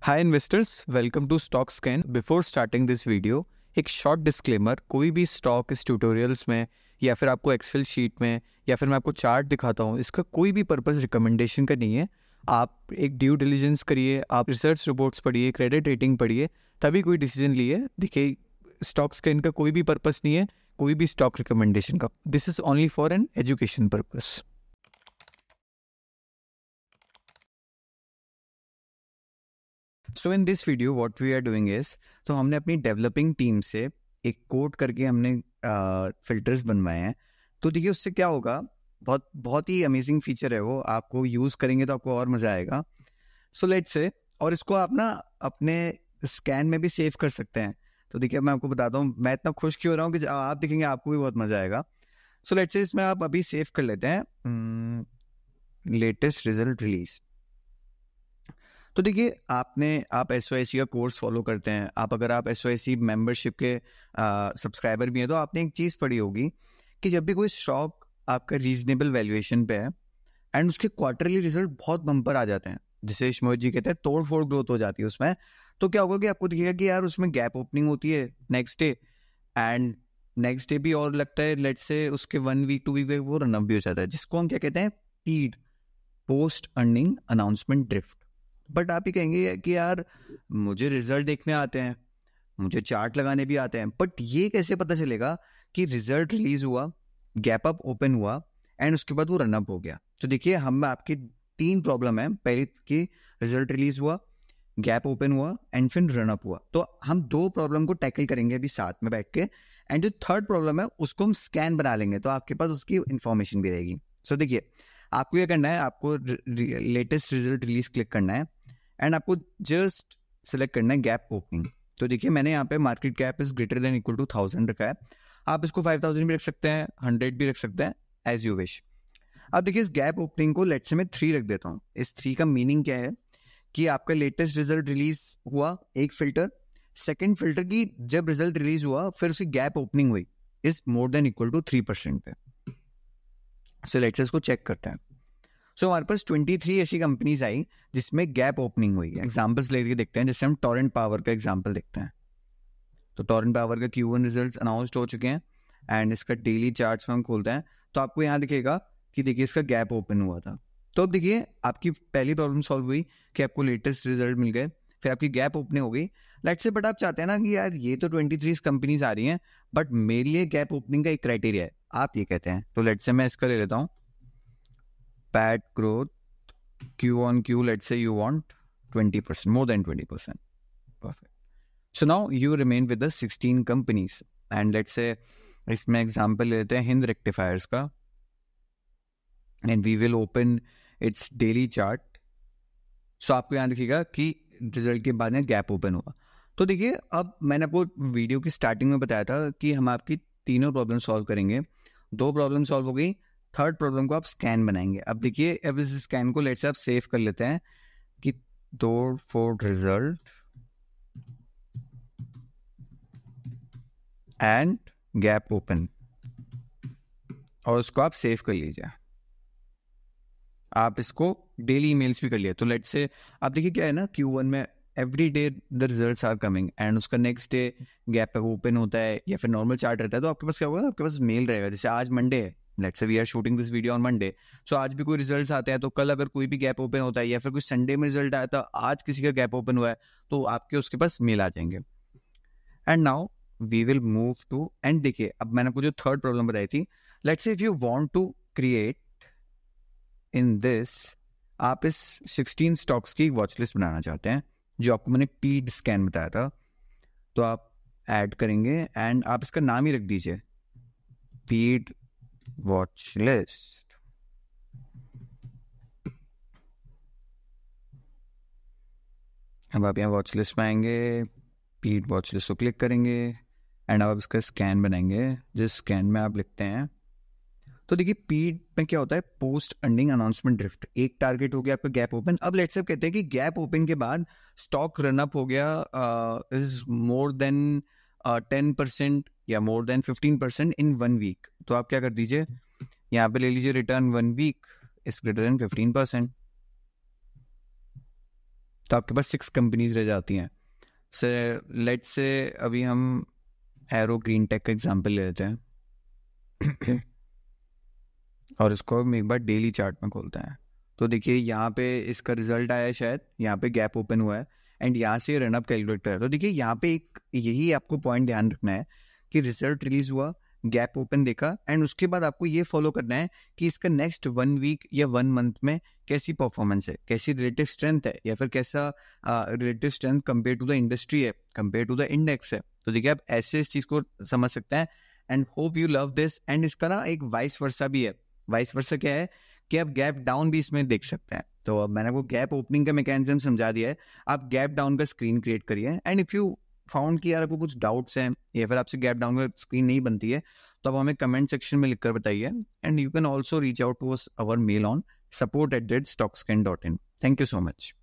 Hi investors, welcome to Stock Scan. Before starting this video एक short disclaimer. कोई भी stock इस tutorials में या फिर आपको एक्सेल शीट में या फिर मैं आपको चार्ट दिखाता हूँ, इसका कोई भी पर्पस रिकमेंडेशन का नहीं है। आप एक ड्यू डिलिजेंस करिए, आप रिसर्च रिपोर्ट्स पढ़िए, क्रेडिट रेटिंग पढ़िए, तभी कोई डिसीजन लिए। देखिए, स्टॉक स्कैन का कोई भी पर्पस नहीं है, कोई भी स्टॉक रिकमेंडेशन का। This is only for an education purpose. So in this video what we are doing is, तो हमने अपनी डेवलपिंग टीम से एक कोड करके हमने फिल्टर्स बनवाए हैं। तो देखिए उससे क्या होगा, बहुत बहुत ही अमेजिंग फीचर है वो। आपको यूज़ करेंगे तो आपको और मज़ा आएगा। सो लेट्स से, और इसको आप ना अपने स्कैन में भी सेव कर सकते हैं। तो देखिए मैं आपको बताता हूँ मैं इतना खुश क्यों हो रहा हूँ कि आप देखेंगे आपको भी बहुत मज़ा आएगा। सो लेट्स से इसमें आप अभी सेव कर लेते हैं लेटेस्ट रिजल्ट रिलीज। तो देखिए आप SOIC का कोर्स फॉलो करते हैं, अगर आप SOIC मेंबरशिप के सब्सक्राइबर भी हैं, तो आपने एक चीज़ पढ़ी होगी कि जब भी कोई स्टॉक आपका रीजनेबल वैल्यूएशन पे है एंड उसके क्वार्टरली रिजल्ट बहुत बम्पर आ जाते हैं, जिसे श्मोज जी कहते हैं तोड़ फोड़ ग्रोथ हो जाती है उसमें, तो क्या होगा कि आपको दिखेगा कि यार उसमें गैप ओपनिंग होती है next day, and next day भी और लगता है लेट्स से उसके 1 वीक 2 वीक वो रन अप भी हो जाता है, जिसको हम क्या कहते हैं, पीड, post earning announcement drift. But आप ही कहेंगे कि यार मुझे रिजल्ट देखने आते हैं, मुझे चार्ट लगाने भी आते हैं, बट ये कैसे पता चलेगा कि रिजल्ट रिलीज हुआ, गैप अप ओपन हुआ एंड उसके बाद वो रनअप हो गया? तो देखिए हम आपकी 3 प्रॉब्लम है। पहली कि रिजल्ट रिलीज हुआ, गैप ओपन हुआ एंड फिर रनअप हुआ। तो हम 2 प्रॉब्लम को टैकल करेंगे अभी साथ में बैठ के, एंड जो थर्ड प्रॉब्लम है उसको हम स्कैन बना लेंगे, तो आपके पास उसकी इंफॉर्मेशन भी रहेगी। सो देखिए आपको ये करना है, आपको लेटेस्ट रिजल्ट रिलीज क्लिक करना है एंड आपको जस्ट सेलेक्ट करना है गैप ओपनिंग। तो देखिए मैंने यहाँ पे market cap is greater than equal to 1000 रखा है। आप इसको 5000 भी रख सकते हैं, 100 भी रख सकते हैं, एज यू विश। अब देखिए इस गैप ओपनिंग को लेट्स से मैं 3 रख देता हूँ। इस 3 का मीनिंग क्या है कि आपका लेटेस्ट रिजल्ट रिलीज हुआ, एक फिल्टर, सेकेंड फिल्टर की जब रिजल्ट रिलीज हुआ फिर उसकी गैप ओपनिंग हुई is more than equal to 3% पे। सो लेट्स से इसको चेक करते हैं। सो हमारे पास 23 ऐसी कंपनीज आई जिसमें गैप ओपनिंग हुई है। एग्जाम्पल्स लेके देखते हैं, जैसे हम टोरेंट पावर का एग्जाम्पल देखते हैं। तो टोरेंट पावर का Q1 रिजल्ट्स अनाउंस्ड हो चुके हैं एंड इसका डेली चार्ट्स में हम खोलते हैं तो आपको यहाँ दिखेगा कि देखिए इसका गैप ओपन हुआ था। तो अब देखिए आपकी पहली प्रॉब्लम सॉल्व हुई कि आपको लेटेस्ट रिजल्ट मिल गए, फिर आपकी गैप ओपनिंग हो गई। लेट्स से बट आप चाहते हैं ना कि यार ये तो 23 कंपनीज आ रही हैं, बट मेरे लिए गैप ओपनिंग का एक क्राइटेरिया है, आप ये कहते हैं। तो लेट्स से मैं इसका ले लेता हूँ, PAT growth Q on Q, let's say you want 20%, more than 20%. Perfect. So now you remain with the 16 companies. And let's say, इसमें example लेते हैं हिंद रेक्टिफायर्स का, and we will open its daily chart. So आपको यहाँ दिखेगा कि result के बाद में गैप ओपन हुआ। तो देखिए अब मैंने आपको वीडियो की स्टार्टिंग में बताया था कि हम आपकी तीनों प्रॉब्लम सॉल्व करेंगे। 2 प्रॉब्लम सॉल्व हो गई, थर्ड प्रॉब्लम को आप स्कैन बनाएंगे। अब देखिए अब इस स्कैन को लेट्स से आप सेव कर लेते हैं कि तोड़ फोड़ रिजल्ट एंड गैप ओपन, और उसको आप सेव कर लीजिए। आप इसको डेली ईमेल्स भी कर लिए। तो लेट्स से आप देखिए क्या है ना, Q1 में every day the results are coming and उसका नेक्स्ट डे गैप ओपन होता है या फिर नॉर्मल चार्ट रहता है। तो आपके पास क्या होगा, आपके पास मेल रहेगा। जैसे आज मंडे है, let's say we are shooting this video on Monday, so आज भी कोई रिजल्ट्स आते हैं, तो कल अगर कोई भी गैप ओपन होता है या फिर कोई संडे में रिजल्ट आया था, आज किसी का गैप ओपन हुआ है, तो आपके उसके पास मेल आ जाएंगे। And now we will move to, and देखिए अब मैंने आपको जो थर्ड प्रॉब्लम बताई थी, let's say if you want to create in this, आप इस 16 स्टॉक्स की वॉच लिस्ट बनाना चाहते हैं जो आपको मैंने पीड स्कैन बताया था, तो आप ऐड करेंगे एंड आप इसका नाम ही रख दीजिए पीड वॉच लिस्ट। अब आप यहाँ वॉच लिस्ट में आएंगे, पीड वॉच लिस्ट को क्लिक करेंगे एंड आप इसका स्कैन बनाएंगे, जिस स्कैन में आप लिखते हैं। तो देखिए पीड में क्या होता है, पोस्ट अर्निंग अनाउंसमेंट ड्रिफ्ट। एक टारगेट हो गया आपका गैप ओपन। अब लेट्स से कहते हैं कि गैप ओपन के बाद स्टॉक रन अप हो गया इज मोर देन 10% या मोर देन 15% इन 1 वीक। तो आप क्या कर दीजिए, यहाँ पे ले लीजिए return 1 week is greater than 15%। तो आपके पास 6 कंपनीज रह जाती हैं। से लेट्स से अभी हम एरो ग्रीन टेक का एग्जांपल ले लेते हैं और इसको हम एक बार डेली चार्ट में खोलते हैं। तो देखिए यहाँ पे इसका रिजल्ट आया है, शायद यहाँ पे गैप ओपन हुआ है एंड यहाँ से रन अप कैलकुलेटर है। तो देखिए यहाँ पे एक यही आपको पॉइंट ध्यान रखना है कि रिजल्ट रिलीज हुआ, गैप ओपन देखा एंड उसके बाद आपको ये फॉलो करना है कि इसका नेक्स्ट 1 वीक या 1 मंथ में कैसी परफॉर्मेंस है, कैसी रिलेटिव स्ट्रेंथ है, या फिर कैसा relative strength compare to the industry है, कंपेयर टू द इंडेक्स है। तो देखिए आप ऐसे इस चीज को समझ सकते हैं and hope you love this. And इसका ना एक वाइस वर्सा भी है। वाइस वर्सा क्या है कि आप गैप डाउन भी इसमें देख सकते हैं। तो अब मैंने आपको गैप ओपनिंग का मैकेनिज्म समझा दिया है, आप गैप डाउन का स्क्रीन क्रिएट करिए एंड इफ यू फाउंड कि यार आपको कुछ डाउट्स हैं या फिर आपसे गैप डाउन का स्क्रीन नहीं बनती है तो आप हमें कमेंट सेक्शन में लिखकर बताइए and you can also reach out to our mail on support@stockscan.in. Thank you so much.